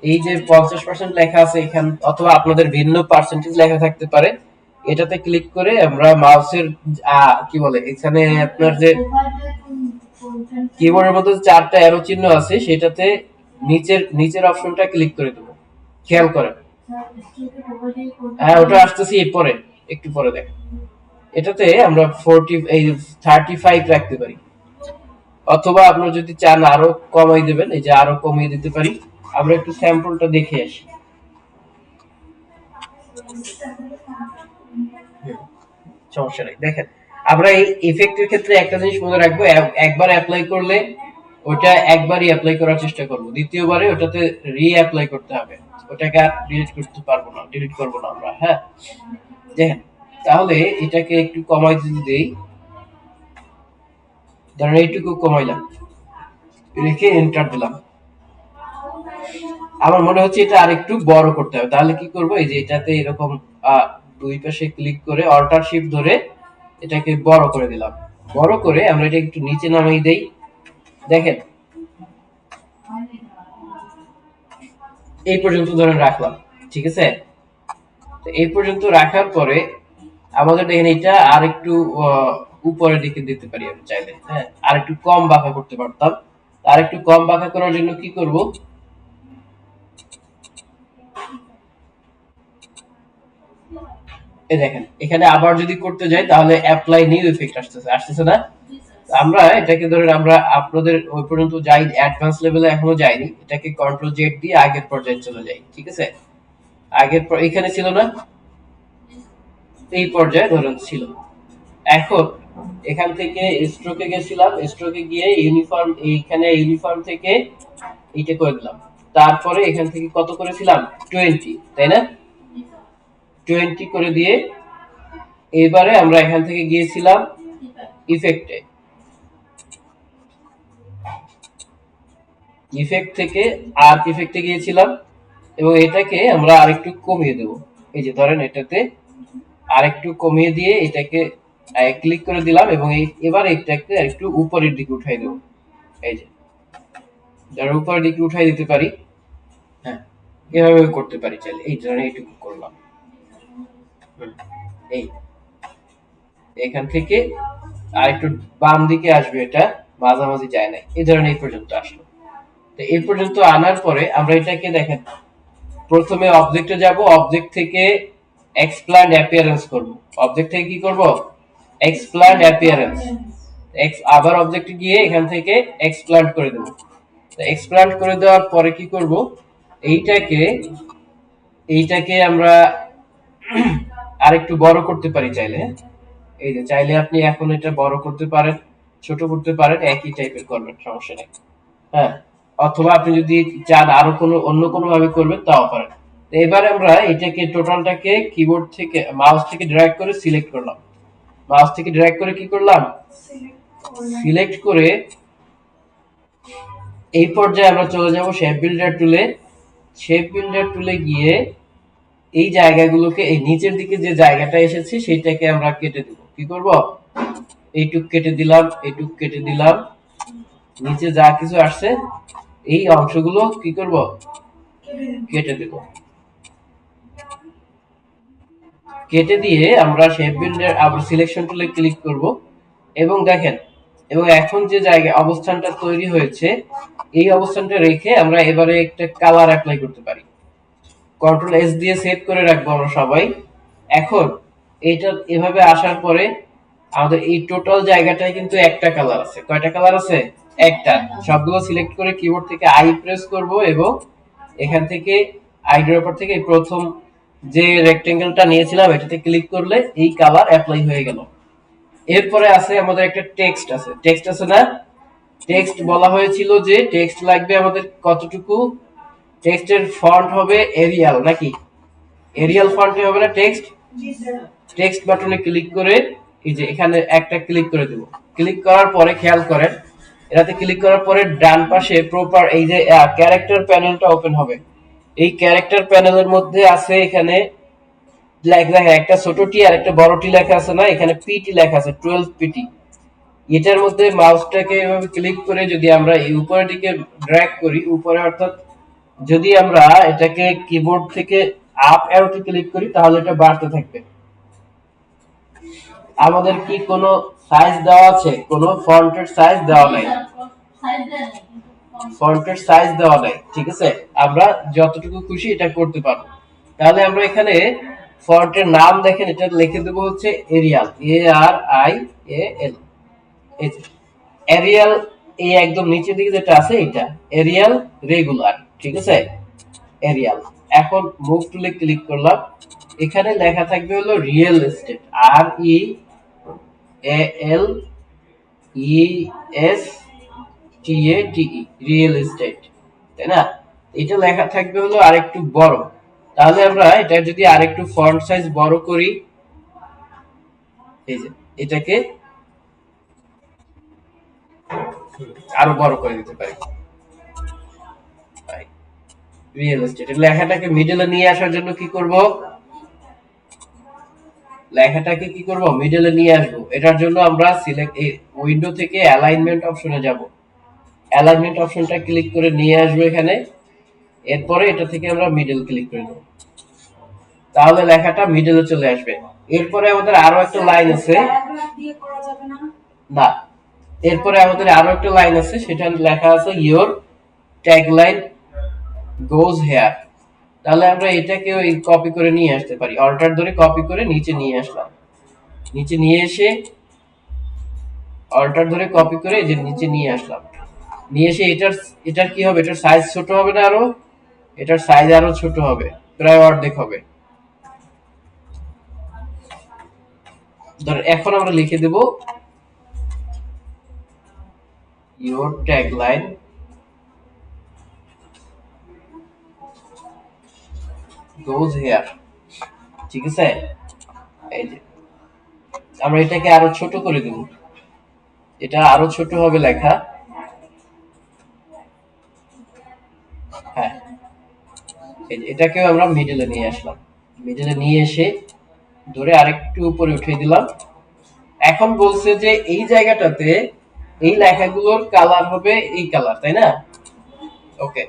এই যে 50% লেখা আছে এখানে, অথবা আপনাদের ভিন্ন পার্সেন্টেজ লেখা থাকতে পারে, এটাতে ক্লিক করে আমরা মাউসের কি বলে এখানে আপনার যে কিবোর্ডের মধ্যে চারটা অ্যারো চিহ্ন আছে, সেটাতে নিচের অপশনটা ক্লিক করে দেব। খেয়াল করেন, হ্যাঁ ওটা আসতেছি পরে, একটু পরে দেখেন। এটাতে আমরা 35 রাখতে পারি, অথবা আপনারা যদি চান আরো কমাই দেবেন, এই যে আরো কমিয়ে দিতে পারি। আমরা একটু স্যাম্পলটা দেখে আসি। সমস্যা নেই, দেখেন আমরা এই ইফেক্টের ক্ষেত্রে একটা জিনিস মনে রাখবো, একবার অ্যাপ্লাই করলে ওটা একবারই অ্যাপ্লাই করার চেষ্টা করব, দ্বিতীয়বারে ওটাতে রি-অ্যাপ্লাই করতে হবে, ওটাকে আর ডিলিট করতে পারবো না, ডিলিট করবো না আমরা। হ্যাঁ, দেখেন তাহলে এটাকে একটু কমাই যদি দেই, ধরেন এইটুকু কমাইলাম, রেখে এন্টার দিলাম। আমার মনে হচ্ছে এটা আরেকটু বড় করতে হবে, তাহলে কি করব, এই যে এটাতে এরকম দুই পাশে ক্লিক করে অল্টার শিফট ধরে এটাকে বড় করে দিলাম। বড় করে আমরা এটা একটু নিচে নামিয়ে দেই। দেখেন এই পর্যন্ত ধরে রাখলাম, ঠিক আছে। তো এই পর্যন্ত রাখার পরে আমাদের দেখেন এটা আর একটু উপরের দিকে দিতে পারি আমি চাইলে। হ্যাঁ, আর একটু কম বাঁকা করতে পারতাম। আর একটু কম বাঁকা করার জন্য কি করব, এই দেখেন এখানে আবার যদি করতে যাই তাহলে অ্যাপ্লাই নিউ ইফেক্ট আসতেছে না। আমরা এটাকে ধরেন আমরা আপনাদের ওই পর্যন্ত যাই, অ্যাডভান্স লেভেলে এখনো যাইনি, এটাকে কন্ট্রোল জেড দিয়ে আগের পর্যায়ে চলে যাই, ঠিক আছে। আগের এখানে ছিল না, এই পর্যায়ে ধরেন ছিল। এখন এখান থেকে স্ট্রোকে গেছিলাম, স্ট্রোকে গিয়ে ইউনিফর্ম, এইখানে ইউনিফর্ম থেকে এইটা করে দিলাম। তারপরে এখান থেকে কত করেছিলাম, 20, তাই না, 20 করে দিয়ে এবারে আমরা এখান থেকে গিয়েছিলাম ইফেক্টে, ইফেক্ট থেকে আর্ক ইফেক্টে গিয়েছিলাম এবং এটাকে আমরা আরেকটু কমিয়ে দেব। এই যে ধরেন এটাতে আরেকটু কমিয়ে দিয়ে এটাকে ক্লিক করে দিলাম এবং এবার এটাকে আরেকটু উপরের দিকে উঠাই দেব। এই যে যার উপরের দিকে উঠাই দিতে পারি। হ্যাঁ, এভাবে করতে পারি চাইলে। এই ধরেন এইটুকু করলাম, এই এখান থেকে আরেকটু বাম দিকে আসবে, এটা মাঝামাঝি যায় না, এই ধরেন এই পর্যন্ত আসলো। তো এই পর্যন্ত আনার পরে আমরা এটাকে দেখেন প্রথমে অবজেক্টে যাব, অবজেক্ট থেকে এক্সপ্ল্যান্ড অ্যাপিয়ারেন্স করব। অবজেক্ট থেকে কি করব, এক্সপ্ল্যান্ড অ্যাপিয়ারেন্স, আবার অবজেক্টে গিয়ে এখান থেকে এক্সপ্ল্যান্ড করে দেব। তো এক্সপ্ল্যান্ড করে দেওয়ার পরে কি করব, এইটাকে এইটাকে আমরা আরেকটু বড় করতে পারি চাইলে। এই যে চাইলে আপনি এখন এটা বড় করতে পারেন, ছোট করতে পারেন, একই টাইপের করবেন, সমস্যা নেই। হ্যাঁ, অথবা আপনি যদি চান আরো কোনো অন্য কোনো ভাবে করবেন তাও পারেন। তো এবারে আমরা এটাকে টোটালটাকে কিবোর্ড থেকে মাউস থেকে ড্র্যাগ করে সিলেক্ট করলাম। মাউস থেকে ড্র্যাগ করে কি করলাম, সিলেক্ট করে এই পর্যায়ে আমরা চলে যাব শেপ বিল্ডার টুলে। শেপ বিল্ডার টুলে গিয়ে এই জায়গাগুলোকে, এই নিচের দিকে যে জায়গাটা এসেছে সেটাকে আমরা কেটে দেব। কি করব, এইটুক কেটে দিলাম, এইটুক কেটে দিলাম, নিচে যা কিছু আসছে এই অংশগুলো কি করব, কেটে দেব। কেটে দিয়ে আমরা শেপ বিল্ডার আবার সিলেকশন টুলে ক্লিক করব এবং দেখেন, এবং এখন যে জায়গা অবস্থানটা তৈরি হয়েছে এই অবস্থানটা রেখে আমরা এবারে একটা কালার অ্যাপ্লাই করতে পারি। কন্ট্রোল এস দিয়ে সেভ করে রাখবো আমরা সবাই। এখন এটা এভাবে আসার পরে আমাদের এই টোটাল জায়গাটায় কিন্তু একটা কালার আছে। কয়টা কালার আছে, একটা। সবগুলো সিলেক্ট করে কিবোর্ড থেকে আই প্রেস করব এবং এখান থেকে আই ড্রপার থেকে প্রথম যে রেক্টেঙ্গেলটা নিয়েছিলাম এটাতে ক্লিক করলে এই কালার অ্যাপ্লাই হয়ে গেল। এরপরে আছে আমাদের একটা টেক্সট আছে, টেক্সট আছে না, টেক্সট বলা হয়েছিল যে টেক্সট লাগবে আমাদের কতটুকু, টেক্সটের ফন্ট হবে এরিয়াল, নাকি এরিয়াল ফন্টে হবে না টেক্সট। টেক্সট বাটনে ক্লিক করে এই যে এখানে একটা ক্লিক করে দেব। ক্লিক করার পরে খেয়াল করেন এটাতে ক্লিক করার পরে ডান পাশে প্রপার এই যে ক্যারেক্টার প্যানেলটা ওপেন হবে। এই ক্যারেক্টার প্যানেলের মধ্যে আছে এখানে লেখা, একটা ছোট টি আর একটা বড় টি লেখা আছে না, এখানে পিটি লেখা আছে, 12 পিটি। এটার মধ্যে মাউসটাকে এভাবে ক্লিক করে যদি আমরা এই উপরের দিকে ড্র্যাগ করি, উপরে অর্থাৎ যদি আমরা এটাকে কিবোর্ড থেকে আপ অ্যারোতে ক্লিক করি তাহলে এটা বাড়তে থাকবে। আমাদের কি কোনো সাইজ দেওয়া আছে, কোনো ফন্টের সাইজ দেওয়া নাই, ফন্টের সাইজ দেওয়া নাই, ঠিক আছে। আমরা যতটুকু খুশি এটা করতে পারবো। তাহলে আমরা এখানে ফন্টের নাম দেখেন, এটা লিখে দেবো হচ্ছে এরিয়াল, ARIAL। এই যে এরিয়াল, এই একদম নিচের দিকে যেটা আছে এটা এরিয়াল রেগুলার, ঠিক আছে, এরিয়াল। এখন মুভ টুলে ক্লিক করলাম, এখানে লেখা থাকবে হলো real estate, REALESTATE, TATE real estate, তাই না? এটা লেখা থাকবে হলো আরেকটু বড়। তাহলে আমরা এটা যদি আরেকটু ফন্ট সাইজ বড় করি, এই যে এটাকে আরো বড় করে দিতে পারি। রিয়েল এস্টেট লেখাটাকে মিডলে নিয়ে আসার জন্য কি করব? লেখাটাকে কি করব? মিডলে নিয়ে আসব। এটার জন্য আমরা সিলেক্ট উইন্ডো থেকে অ্যালাইনমেন্ট অপশনে যাব। অ্যালাইনমেন্ট অপশনটা ক্লিক করে নিয়ে আসবো এখানে। এরপরে এটা থেকে আমরা মিডল ক্লিক করে দেব। তাহলে লেখাটা মিডলে চলে আসবে। এরপরে আমাদের আরো একটা লাইন আছে। না, এরপরে আমাদের আরো একটা লাইন আছে, সেটা লেখা আছে ইওর ট্যাগলাইন গোজ হেয়ার। তাহলে আমরা এটাকে ওই কপি করে নিয়ে আসতে পারি। অল্টার ধরে কপি করে নিচে নিয়ে আসলাম। নিচে নিয়ে এসে অল্টার ধরে কপি করে এই যে নিচে নিয়ে আসলাম। নিয়ে এসে এটার কি হবে? এটার সাইজ ছোট হবে না আরো? এটার সাইজ আরো ছোট হবে, প্রায় অর্ধেক হবে। ধর এখন আমরা লিখে দেব ইওর ট্যাগলাইন গোজ হেয়ার। ঠিক আছে? এই যে আমরা এটাকে আরো ছোট করে দেব। এটা আরো ছোট হবে লেখা। হ্যাঁ, এটাকেও আমরা মিডলে নিয়ে আসলাম। মিডলে নিয়ে এসে ধরে আরেকটু উপরে উঠিয়ে দিলাম। এখন বলছে যে এই জায়গাটাতে এই লেখাগুলোর কালার হবে এই কালার, তাই না? ওকে,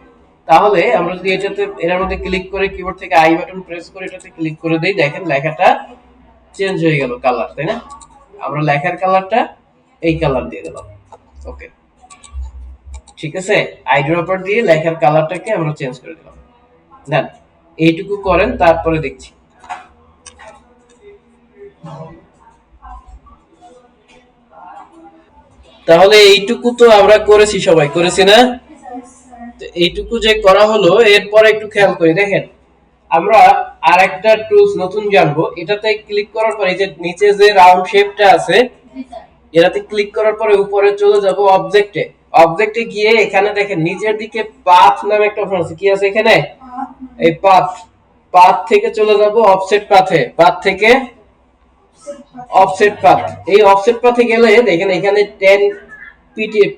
তাহলে আমরা যদি এর মধ্যে ক্লিক করে কিবোর্ড থেকে আই বাটন প্রেস করে এটাতে ক্লিক করে দেই, দেখেন লেখাটা চেঞ্জ হয়ে গেল কালার, তাই না? আমরা লেখার কালারটা এই কালার দিয়ে দিলাম। ওকে, ঠিক আছে? আই ড্রপার দিয়ে লেখার কালারটাকে আমরা চেঞ্জ করে দিলাম। দেন এইটুকু করেন, তারপরে দেখছি। তাহলে এইটুকু তো আমরা করেছি, সবাই করেছি না? এইটুকু যে করা হলো, এরপর একটু খেয়াল করি, দেখেন আমরা আরেকটা টুলস নতুন জানবো। এটাতে ক্লিক করার পরে যে নিচে যে রাউন্ড শেপটা আছে, এটাতে ক্লিক করার পরে উপরে চলে যাব অবজেক্টে। অবজেক্টে গিয়ে এখানে দেখেন নিচের দিকে পাথ নামে একটা অপশন আছে। কি আছে এখানে? এই পাথ। পাথ থেকে চলে যাব অফসেট পাথে। পাথ থেকে অফসেট পাথ। এই অফসেট পাথে গেলে দেখেন এখানে 10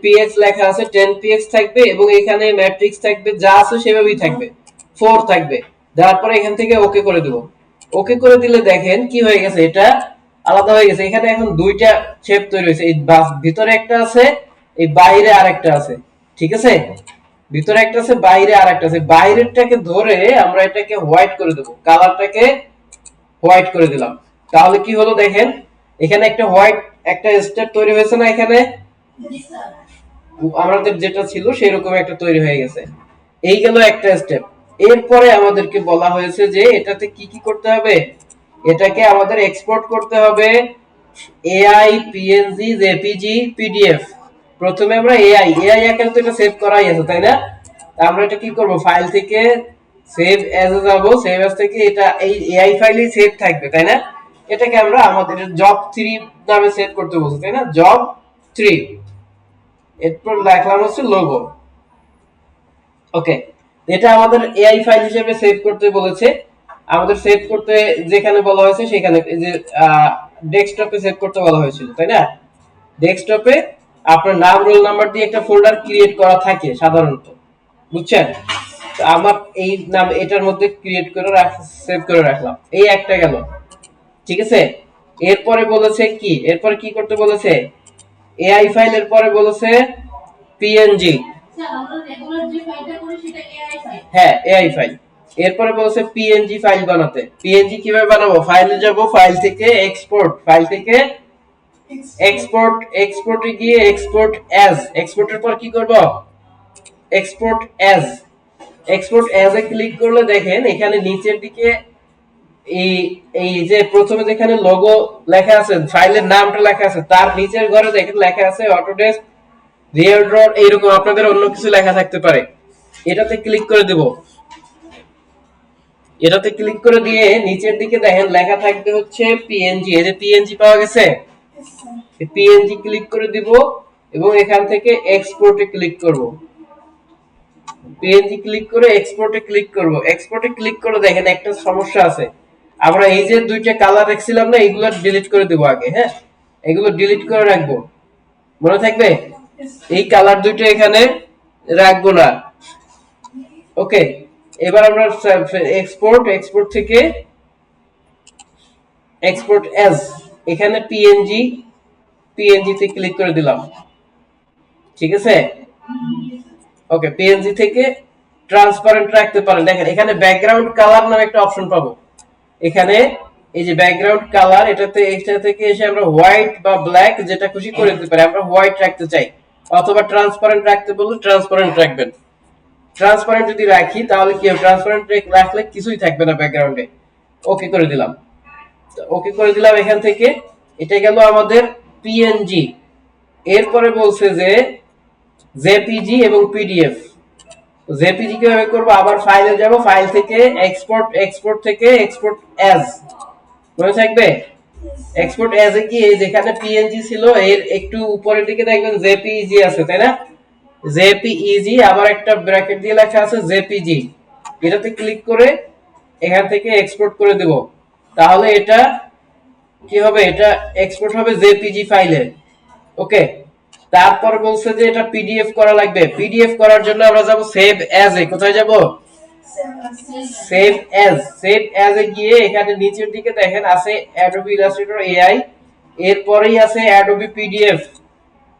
পিএক্স লেখা আছে, 10 পিএক্স থাকবে এবং এখানে ম্যাট্রিক্স থাকবে, যা আছে সেভাবেই থাকবে, 4 থাকবে। তারপরে এখান থেকে ওকে করে দেব। ওকে করে দিলে দেখেন কি হয়ে গেছে, এটা আলাদা হয়ে গেছে। এখানে এখন দুইটা শেপ তৈরি হয়েছে, এই ভিতরে একটা আছে, এই বাইরে আরেকটা আছে। ঠিক আছে? ভিতরে একটা আছে, বাইরে আরেকটা আছে। বাইরেরটাকে ধরে আমরা এটাকে হোয়াইট করে দেব, কালারটাকে হোয়াইট করে দিলাম। তাহলে কি হলো দেখেন, এখানে একটা হোয়াইট একটা স্টেপ তৈরি হয়েছে না? এখানে আমাদের যেটা ছিল সেই রকম একটা তৈরি হয়ে গেছে। এই গেল একটা স্টেপ। এরপরে আমাদেরকে বলা হয়েছে যে এটাতে কি কি করতে হবে। এটাকে আমাদের এক্সপোর্ট করতে হবে এআই, পিএনজি, জেপিজি, পিডিএফ। প্রথমে আমরা এআই আকারে তো এটা সেভ করাই আছে, তাই না? আমরা এটা কি করব? ফাইল থেকে সেভ অ্যাজ এ যাব। সেভ অ্যাজ থেকে এটা এই এআই ফাইলেই সেভ থাকবে, তাই না? এটাকে আমরা আমাদের জব 3 নামে সেভ করতে বলছি, তাই না? জব 3। এরপর লিখলাম হচ্ছে লোগো। ওকে, এটা আমাদের এআই ফাইল হিসেবে সেভ করতে বলেছে। আমাদের সেভ করতে যেখানে বলা হয়েছে সেখানে এই যে ডেস্কটপে সেভ করতে বলা হয়েছিল, তাই না? ডেস্কটপে আপনার নাম, রোল নাম্বার দিয়ে একটা ফোল্ডার ক্রিয়েট করা থাকে সাধারণত, বুঝছেন? তো আমার এই নাম এটার মধ্যে ক্রিয়েট করে সেভ করে রাখলাম। এই একটা গেল, ঠিক আছে? এরপরে বলেছে কি, এরপরে কি করতে বলেছে? এআই ফাইলের পরে বলেছে পিএনজি। হ্যাঁ, এআই ফাইল। এরপরে বলেছে পিএনজি ফাইল বানাতে। পিএনজি কিভাবে বানাবো? ফাইলে যাব, ফাইল থেকে এক্সপোর্ট, ফাইল থেকে এক্সপোর্ট, এক্সপোর্টে গিয়ে এক্সপোর্ট অ্যাজ। এক্সপোর্টের পর কি করব? Export as. Export as a click করলে দেখেন এখানে নিচের দিকে এই এই যে প্রথমে যেখানে লোগো লেখা আছে, ফাইলের নামটা লেখা আছে, তার নিচের ঘরে দেখেন লেখা আছে অটোডেস্ক রিয়েল ড্র, এইরকম আপনাদের অন্য কিছু লেখা থাকতে পারে। এটাতে ক্লিক করে দেব। এটাতে ক্লিক করে দিয়ে নিচের দিকে দেখেন লেখা থাকবে হচ্ছে পিএনজি। এই যে পিএনজি পাওয়া গেছে, পিএনজি ক্লিক করে দিব। এবং এখান থেকে এক্সপোর্টে ক্লিক করব। পিএনজি ক্লিক করে এক্সপোর্টে ক্লিক করব। এক্সপোর্টে ক্লিক করে দেখেন একটা সমস্যা আছে। আমরা এই যে দুইটা কালার রাখছিলাম না, এগুলো ডিলিট করে দেব আগে। হ্যাঁ, এগুলো ডিলিট করে রাখবো, মনে থাকবে। এই কালার দুইটা এখানে রাখবো না। ওকে, এবার আমরা এক্সপোর্ট থেকে এক্সপোর্ট অ্যাজ, এখানে পিএনজি তে ক্লিক করে দিলাম। ঠিক আছে, ওকে। পিএনজি থেকে ট্রান্সপারেন্ট রাখতে পারেন। দেখেন এখানে ব্যাকগ্রাউন্ড কালার নামে একটা অপশন পাবো। এখানে এই যে ব্যাকগ্রাউন্ড কালার, এটা থেকে এসে আমরা হোয়াইট বা ব্ল্যাক যেটা খুশি করে দিতে পারি। আমরা হোয়াইট রাখতে চাই, অথবা ট্রান্সপারেন্ট রাখতে বললে ট্রান্সপারেন্ট রাখবেন। ট্রান্সপারেন্ট যদি রাখি তাহলে কি হবে, ট্রান্সপারেন্ট রাখলে কিছুই থাকবে না ব্যাকগ্রাউন্ডে। ওকে করে দিলাম, ওকে করে দিলাম। এখান থেকে এটা গেল আমাদের পিএনজি। এরপরে বলছে যে জেপিজি এবং পিডিএফ। জেপিজি কিভাবে করব, আবার ফাইলে যাব, ফাইল থেকে এক্সপোর্ট থেকে এক্সপোর্ট অ্যাজ, মনে থাকবে। এক্সপোর্ট অ্যাজ এ কি, যেখানে পিএনজি ছিল এর একটু উপরের দিকে দেখবেন জেপিইজি আছে, তাই না। জেপিইজি, আবার একটা ব্র্যাকেট দিয়ে লেখা আছে জেপিজি। এটাতে ক্লিক করে এখান থেকে এক্সপোর্ট করে দেব। তাহলে এটা কি হবে, এটা এক্সপোর্ট হবে জেপিজি ফাইলে। ওকে, তারপর বলছে যে এটা পিডিএফ করা লাগবে। পিডিএফ করার জন্য আমরা যাব সেভ অ্যাজ এ। কোথায় যাব, সেভ অ্যাজ এ গিয়ে এখানে নিচের দিকে দেখেন আছে অ্যাডোবি ইলাস্ট্রেটর এআই, এরপরেই আছে অ্যাডোবি পিডিএফ।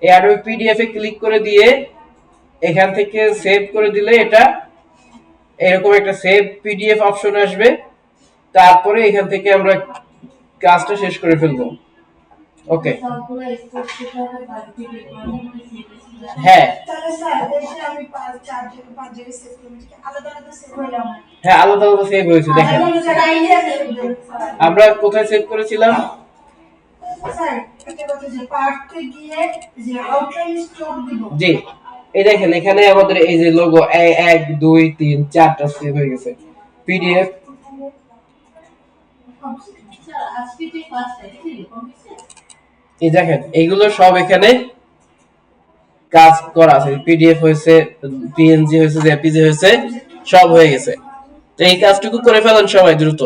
এই অ্যাডোবি পিডিএফ এ ক্লিক করে দিয়ে এখান থেকে সেভ করে দিলে এটা এরকম একটা সেভ পিডিএফ অপশন আসবে। তারপরে এখান থেকে আমরা কাজটা শেষ করে ফেলবো। ওকে, হ্যাঁ হ্যাঁ, আলাদা আলাদা সেভ হয়েছে। দেখেন আমরা কোথায় সেভ করেছিলাম, জি এই দেখেন এখানে আমাদের এই যে লোগো 1 2 3 4টা সেভ হয়ে গেছে। পিডিএফ, এই দেখেন এইগুলো সব এখানে কাজ করা আছে। পিডিএফ হয়েছে, পিএনজি হয়েছে, জেপিজি হয়েছে, সব হয়ে গেছে। তো এই কাজটুকু করে ফেলেন সবাই দ্রুত।